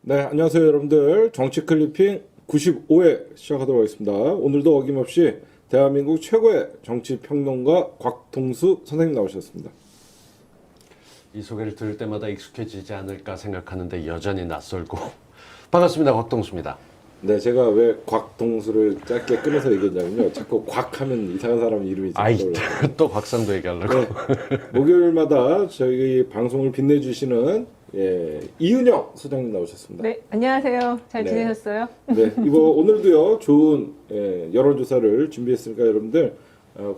네, 안녕하세요 여러분들. 정치 클리핑 95회 시작하도록 하겠습니다. 오늘도 어김없이 대한민국 최고의 정치 평론가 곽동수 선생님 나오셨습니다. 이 소개를 들을 때마다 익숙해지지 않을까 생각하는데 여전히 낯설고 반갑습니다. 곽동수입니다. 네, 제가 왜 곽동수를 짧게 끊어서 얘기했냐면요. 자꾸 곽하면 이상한 사람 이름이 아이 떠올라요. 또 곽상도 얘기하려고. 네, 목요일마다 저희 방송을 빛내주시는 이은영 소장님 나오셨습니다. 네, 안녕하세요. 잘 네. 지내셨어요? 네, 이거 오늘도요 좋은 여론조사를 준비했으니까 여러분들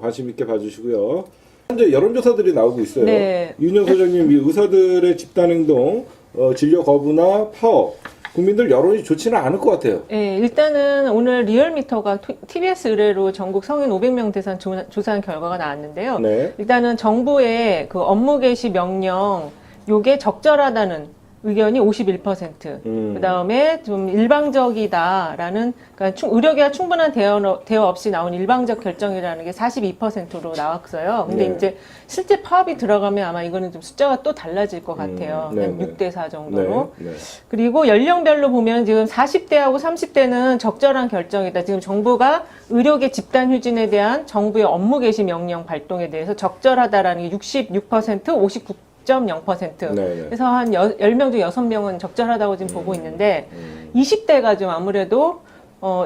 관심 있게 봐주시고요. 현재 여론조사들이 나오고 있어요. 네. 윤영 소장님, 이 의사들의 집단행동, 진료 거부나 파업, 국민들 여론이 좋지는 않을 것 같아요. 네, 일단은 오늘 리얼미터가 TBS 의뢰로 전국 성인 500명 대상 조사한 결과가 나왔는데요. 네. 일단은 정부의 그 업무 개시 명령 요게 적절하다는 의견이 51%. 그 다음에 좀 일방적이다라는, 그러니까 의료계가 충분한 대화 없이 나온 일방적 결정이라는 게 42%로 나왔어요. 근데 네. 이제 실제 파업이 들어가면 아마 이거는 좀 숫자가 또 달라질 것 같아요. 네, 한 네. 6대4 정도로. 네. 그리고 연령별로 보면 지금 40대하고 30대는 적절한 결정이다. 지금 정부가 의료계 집단 휴진에 대한 정부의 업무 개시 명령 발동에 대해서 적절하다라는 게 66%, 59.0%. 네. 그래서 한 10명 중 6명은 적절하다고 지금 보고 있는데 20대가 좀 아무래도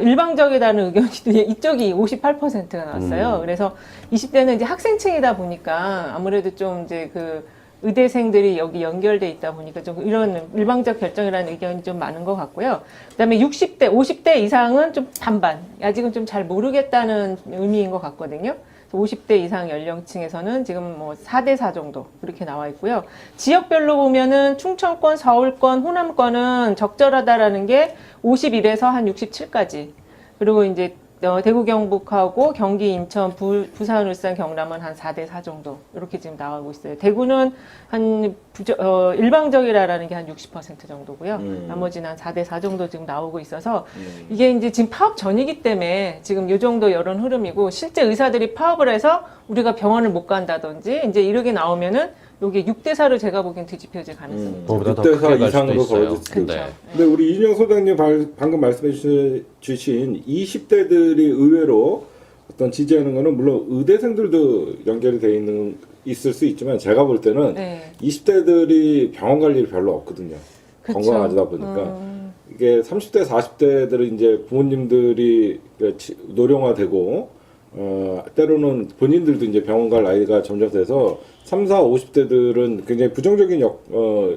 일방적이라는 의견이 이쪽이 58%가 나왔어요. 그래서 20대는 이제 학생층이다 보니까 아무래도 좀 이제 그 의대생들이 여기 연결돼 있다 보니까 좀 이런 일방적 결정이라는 의견이 좀 많은 것 같고요. 그다음에 60대, 50대 이상은 좀 반반. 아직은 좀 잘 모르겠다는 의미인 것 같거든요. 50대 이상 연령층에서는 지금 뭐 4대4 정도 그렇게 나와 있고요. 지역별로 보면은 충청권, 서울권, 호남권은 적절하다라는 게 51에서 한 67까지. 그리고 이제 대구 경북하고 경기 인천 부산 울산 경남은 한 4대4 정도 이렇게 지금 나오고 있어요. 대구는 한 일방적이라는 게 한 60% 정도고요. 나머지는 한 4대4 정도 지금 나오고 있어서 이게 이제 지금 파업 전이기 때문에 지금 이 정도 여론 흐름이고 실제 의사들이 파업을 해서 우리가 병원을 못 간다든지 이제 이렇게 나오면은 요게 6대4로 제가 보기엔 뒤집혀질 가능성이 있죠. 그거보다 더 6대4 크게 갈 수도 이상으로 있어요. 벌어질 수도 있죠. 네. 근데 우리 이인영 소장님 방금 말씀해 주신 20대들이 의외로 어떤 지지하는 거는 물론 의대생들도 연결이 돼 있을 수 있지만 제가 볼 때는 네. 20대들이 병원 갈 일이 별로 없거든요. 그쵸. 건강하다 보니까 이게 30대 40대들은 이제 부모님들이 노령화되고 때로는 본인들도 이제 병원 갈 나이가 점점 돼서 3, 4, 50대들은 굉장히 부정적인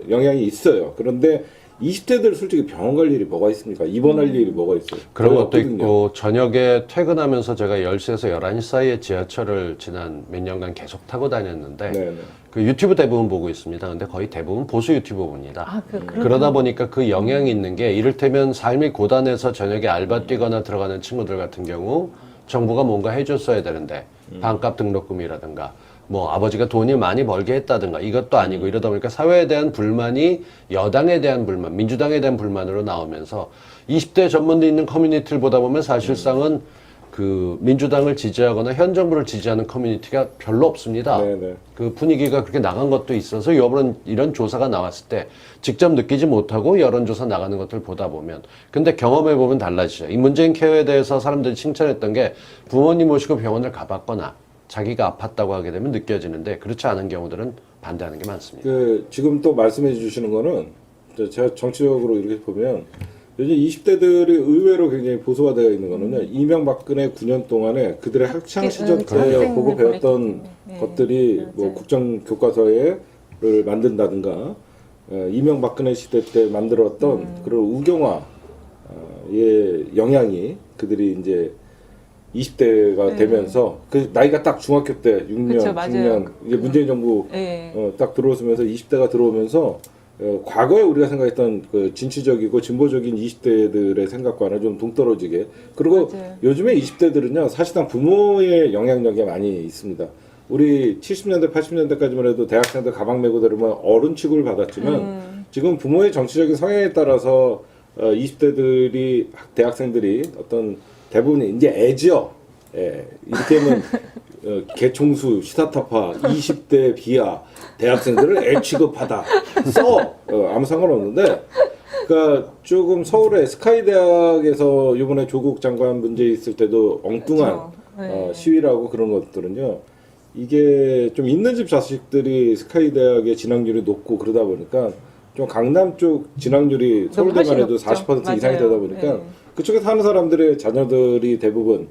영향이 있어요. 그런데 20대들 솔직히 병원 갈 일이 뭐가 있습니까? 입원할 일이 뭐가 있어요? 그런 거의 것도 없거든요. 있고 저녁에 퇴근하면서 제가 10시에서 11시 사이에 지하철을 지난 몇 년간 계속 타고 다녔는데 네. 그 유튜브 대부분 보고 있습니다. 근데 거의 대부분 보수 유튜브 봅니다. 아, 그러다 보니까 그 영향이 있는 게 이를테면 삶이 고단해서 저녁에 알바 뛰거나 들어가는 친구들 같은 경우 정부가 뭔가 해줬어야 되는데 반값 등록금이라든가 뭐 아버지가 돈이 많이 벌게 했다든가 이것도 아니고 이러다 보니까 사회에 대한 불만이 여당에 대한 불만, 민주당에 대한 불만으로 나오면서 20대 전문대 있는 커뮤니티를 보다 보면 사실상은 그 민주당을 지지하거나 현 정부를 지지하는 커뮤니티가 별로 없습니다. 네네. 그 분위기가 그렇게 나간 것도 있어서 이런 조사가 나왔을 때 직접 느끼지 못하고 여론조사 나가는 것들 보다 보면 근데 경험해 보면 달라지죠. 이 문재인 케어에 대해서 사람들이 칭찬했던 게 부모님 모시고 병원을 가봤거나 자기가 아팠다고 하게 되면 느껴지는데 그렇지 않은 경우들은 반대하는 게 많습니다. 지금 또 말씀해 주시는 거는 제가 정치적으로 이렇게 보면 요즘 20대들이 의외로 굉장히 보수화되어 있는 거는요. 이명박근혜 9년 동안에 그들의 학창 시절 때 학생들 보고 배웠던 네. 것들이 맞아요. 뭐 국정 교과서를 만든다든가 이명박근혜 시대 때 만들었던 그런 우경화의 영향이 그들이 이제 20대가 되면서 그 나이가 딱 중학교 때 6년, 그쵸, 맞아요. 6년 이제 문재인 정부 네. 딱 들어오면서 20대가 들어오면서 과거에 우리가 생각했던 그 진취적이고 진보적인 20대들의 생각과는 좀 동떨어지게 그리고 맞아요. 요즘에 20대들은요 사실상 부모의 영향력이 많이 있습니다. 우리 70년대 80년대까지만 해도 대학생들 가방 메고 다니면 어른 취급을 받았지만 지금 부모의 정치적인 성향에 따라서 20대들이 대학생들이 어떤 대부분 이제 애지요. 예, 이렇게 하면 개총수, 시사타파, 20대 비하 대학생들을 애 취급하다 써 아무 상관없는데 그러니까 조금 서울의 스카이대학에서 이번에 조국 장관 문제 있을 때도 엉뚱한 그렇죠. 네. 시위라고 그런 것들은요. 이게 좀 있는 집 자식들이 스카이대학의 진학률이 높고 그러다 보니까 좀 강남 쪽 진학률이 서울대만 훨씬 해도 높죠. 40% 이상이 맞아요. 되다 보니까 네. 그쪽에 사는 사람들의 자녀들이 대부분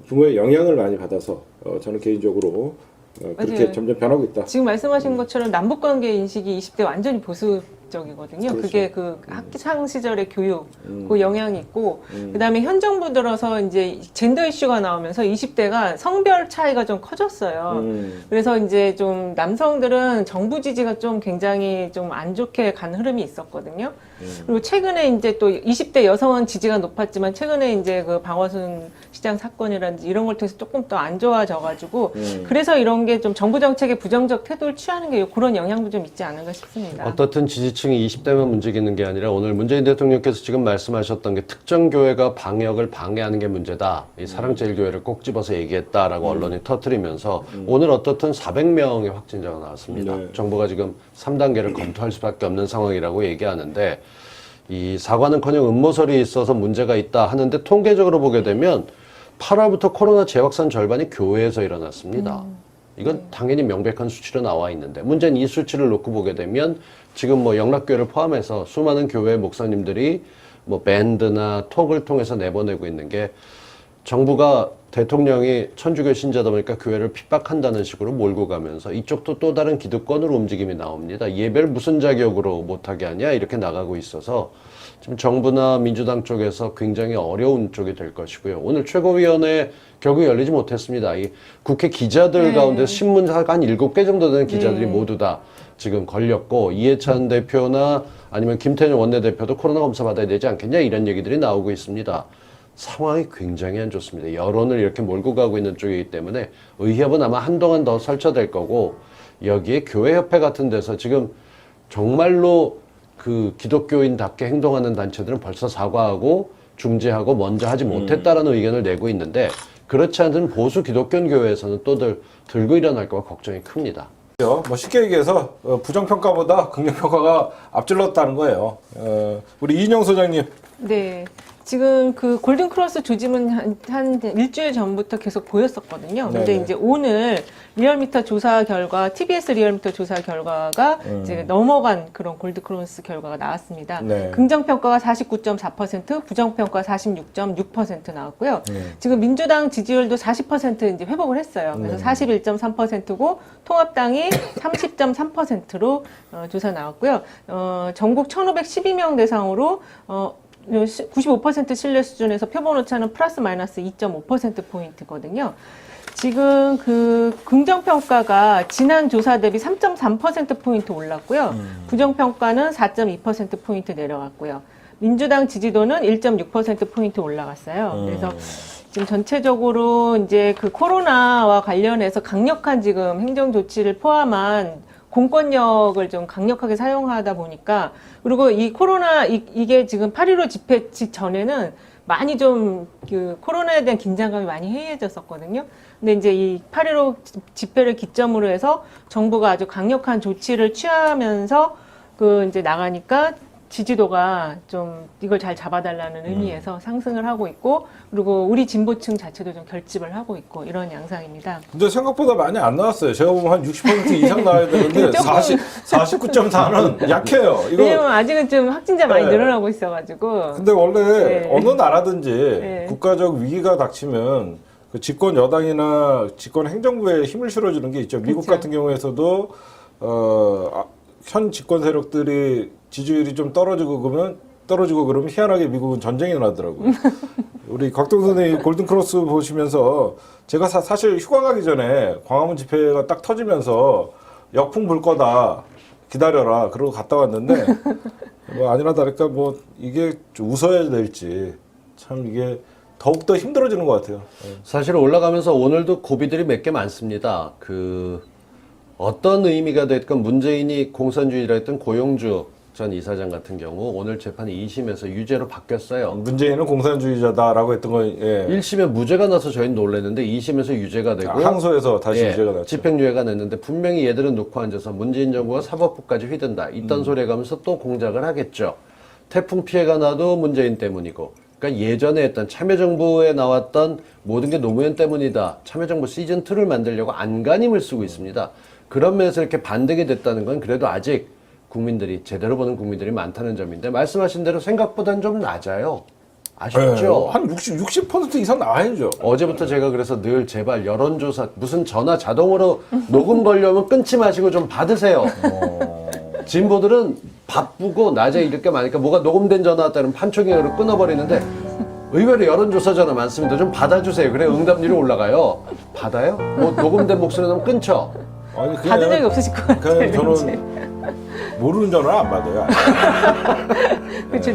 부모의 영향을 많이 받아서 저는 개인적으로 그렇게 맞아요. 점점 변하고 있다. 지금 말씀하신 것처럼 남북관계 인식이 20대 완전히 보수적이거든요. 그렇죠. 그게 그 학창 시절의 교육, 그 영향이 있고, 그다음에 현 정부 들어서 이제 젠더 이슈가 나오면서 20대가 성별 차이가 좀 커졌어요. 그래서 이제 좀 남성들은 정부 지지가 좀 굉장히 좀 안 좋게 간 흐름이 있었거든요. 그리고 최근에 이제 또 20대 여성은 지지가 높았지만 최근에 이제 그 방화순 시장 사건이라든지 이런 걸 통해서 조금 더 안 좋아져가지고 그래서 이런 게 좀 정부 정책에 부정적 태도를 취하는 게 그런 영향도 좀 있지 않은가 싶습니다. 어떻든 지지층이 20대만 문제기는 게 아니라 오늘 문재인 대통령께서 지금 말씀하셨던 게 특정 교회가 방역을 방해하는 게 문제다. 이 사랑제일교회를 꼭 집어서 얘기했다라고 언론이 터뜨리면서 오늘 어떻든 400명의 확진자가 나왔습니다. 네. 정부가 지금 3단계를 검토할 수밖에 없는 상황이라고 얘기하는데 이 사과는커녕 음모설이 있어서 문제가 있다 하는데 통계적으로 보게 되면 8월부터 코로나 재확산 절반이 교회에서 일어났습니다. 이건 당연히 명백한 수치로 나와 있는데 문제는 이 수치를 놓고 보게 되면 지금 뭐 영락교회를 포함해서 수많은 교회 목사님들이 뭐 밴드나 톡을 통해서 내보내고 있는 게 정부가 대통령이 천주교 신자다 보니까 교회를 핍박한다는 식으로 몰고 가면서 이쪽도 또 다른 기득권으로 움직임이 나옵니다. 예배를 무슨 자격으로 못하게 하냐 이렇게 나가고 있어서 지금 정부나 민주당 쪽에서 굉장히 어려운 쪽이 될 것이고요. 오늘 최고위원회 결국 열리지 못했습니다. 이 국회 기자들 가운데 신문사가 한 7개 정도 되는 기자들이 모두 다 지금 걸렸고 이해찬 대표나 아니면 김태년 원내대표도 코로나 검사 받아야 되지 않겠냐 이런 얘기들이 나오고 있습니다. 상황이 굉장히 안 좋습니다. 여론을 이렇게 몰고 가고 있는 쪽이기 때문에 의협은 아마 한동안 더 설쳐될 거고 여기에 교회협회 같은 데서 지금 정말로 그 기독교인답게 행동하는 단체들은 벌써 사과하고 중재하고 먼저 하지 못했다라는 의견을 내고 있는데 그렇지 않은 보수 기독교 교회에서는 또 들고 일어날까 봐 걱정이 큽니다. 뭐 쉽게 얘기해서 부정평가보다 긍정평가가 앞질렀다는 거예요. 우리 이인영 소장님. 네. 지금 그 골든크로스 조짐은 한 일주일 전부터 계속 보였었거든요. 근데 네네. 이제 오늘 리얼미터 조사 결과, TBS 리얼미터 조사 결과가 이제 넘어간 그런 골든크로스 결과가 나왔습니다. 네. 긍정평가가 49.4%, 부정평가 46.6% 나왔고요. 지금 민주당 지지율도 40% 이제 회복을 했어요. 그래서 41.3%고 통합당이 30.3%로 조사 나왔고요. 전국 1,512명 대상으로 95% 신뢰 수준에서 표본 오차는 플러스 마이너스 2.5%포인트거든요. 지금 그 긍정평가가 지난 조사 대비 3.3%포인트 올랐고요. 부정평가는 4.2%포인트 내려갔고요. 민주당 지지도는 1.6%포인트 올라갔어요. 그래서 지금 전체적으로 이제 그 코로나와 관련해서 강력한 지금 행정 조치를 포함한 공권력을 좀 강력하게 사용하다 보니까 그리고 이 코로나 이게 지금 8.15 집회 전에는 많이 좀 그 코로나에 대한 긴장감이 많이 해이해졌었거든요. 근데 이제 이 8.15 집회를 기점으로 해서 정부가 아주 강력한 조치를 취하면서 그 이제 나가니까 지지도가 좀 이걸 잘 잡아달라는 의미에서 상승을 하고 있고 그리고 우리 진보층 자체도 좀 결집을 하고 있고 이런 양상입니다. 근데 생각보다 많이 안 나왔어요. 제가 보면 한 60% 이상 나와야 되는데 조금. 49.4는 약해요. 이거 왜냐면 아직은 좀 확진자 많이 네. 늘어나고 있어가지고. 근데 원래 네. 어느 나라든지 네. 국가적 위기가 닥치면 그 집권 여당이나 집권 행정부에 힘을 실어주는 게 있죠. 미국 그렇죠. 같은 경우에서도 현 집권 세력들이 지지율이 좀 떨어지고 그러면 희한하게 미국은 전쟁이 나더라고요. 우리 곽동 선생님 골든크로스 보시면서 제가 사실 휴가 가기 전에 광화문 집회가 딱 터지면서 역풍 불 거다 기다려라 그러고 갔다 왔는데 뭐 아니나 다를까 뭐 이게 좀 웃어야 될지 참 이게 더욱더 힘들어지는 것 같아요. 사실 올라가면서 오늘도 고비들이 몇 개 많습니다. 어떤 의미가 됐건 문재인이 공산주의라 했던 고용주 전 이사장 같은 경우 오늘 재판이 2심에서 유죄로 바뀌었어요. 문재인은 공산주의자다라고 했던 건 1심에 무죄가 나서 저희는 놀랐는데 2심에서 유죄가 되고 항소에서 다시 유죄가 났죠. 집행유예가 냈는데 분명히 얘들은 놓고 앉아서 문재인 정부가 사법부까지 휘든다. 이딴 소리 해가면서 또 공작을 하겠죠. 태풍 피해가 나도 문재인 때문이고, 그러니까 예전에 했던 참여정부에 나왔던 모든 게 노무현 때문이다. 참여정부 시즌2를 만들려고 안간힘을 쓰고 있습니다. 그런 면에서 이렇게 반등이 됐다는 건 그래도 아직 국민들이, 제대로 보는 국민들이 많다는 점인데, 말씀하신 대로 생각보다는 좀 낮아요. 아쉽죠? 한 60% 이상 나와야죠. 어제부터 제가 그래서 늘 제발 여론조사, 무슨 전화 자동으로 녹음 걸려면 끊지 마시고 좀 받으세요. 진보들은 바쁘고 낮에 이렇게 많으니까 뭐가 녹음된 전화 왔다면 판촉이로 끊어버리는데 의외로 여론조사 전화 많습니다. 좀 받아주세요. 그래 응답률이 올라가요. 받아요? 뭐 녹음된 목소리 나면 끊죠. 아니, 받은 적이 없으실 것 같아요. 그냥 저는 모르는 전화 안 받아요. 그렇죠.